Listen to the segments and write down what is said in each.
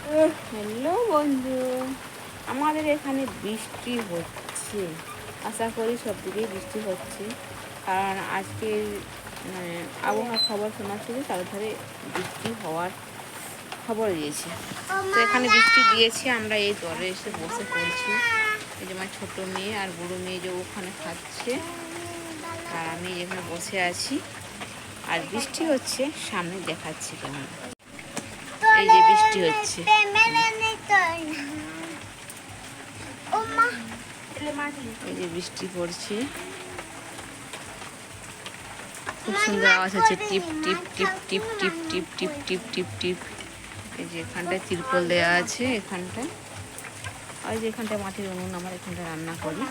Hello বন্ধু, আমাদের এখানে বৃষ্টি হচ্ছে। আশা করি সব দিকেই বৃষ্টি হচ্ছে, কারণ আজকে মানে আবহাওয়া খবর শোনাচ্ছিল তার ধারে বৃষ্টি হওয়ার খবর দিয়েছে। তো এখানে বৃষ্টি দিয়েছে, আমরা এই দরে এসে বসে পড়ছি। এই যে আমার ছোটো মেয়ে আর বুড়ো মেয়ে যে ওখানে খাচ্ছে, আর আমি এখানে বসে আছি। আর বৃষ্টি হচ্ছে, সামনে দেখাচ্ছি কেমন। এই যে বৃষ্টি হচ্ছে, এই যে বৃষ্টি পড়ছে, খুব সুন্দর আওয়াজ হচ্ছে। টিপ টিপ টিপ টিপ টিপ টিপ টিপ টিপ টিপ টিপ। এই যে এখানটায় তিরপল দেওয়া আছে, এখানটায় আর যে এখানটায় মাটির উনুন, আমার এখানটায় রান্না করি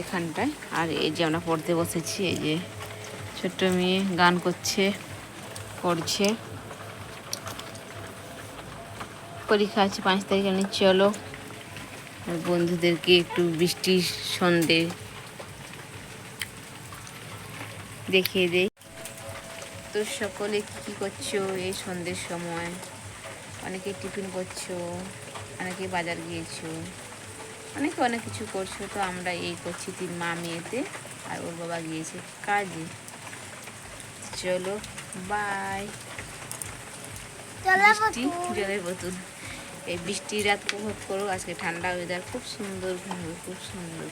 এখানটায়। আর এই যে আমরা পড়তে বসেছি, এই যে ছোট্ট মেয়ে গান করছে, পড়ছে। পরীক্ষা আছে 5 তারিখে, চলো বন্ধুদেরকে একটু বৃষ্টির সন্ধে দেখিয়ে দেই। তো সকলে কী করছো এই সন্ধ্যের সময়? অনেকে টিফিন করছো, অনেকে বাজার গিয়েছো, অনেকে অনেক কিছু করছো। তো আমরা এই করছি 3 মা মেয়েতে, আর ওর বাবা গিয়েছে কাজে। চলো বাই। বৃষ্টি জলের বোতল, এই বৃষ্টির রাত উপভোগ করো। আজকে ঠান্ডা ওয়েদার, খুব সুন্দর, খুব সুন্দর।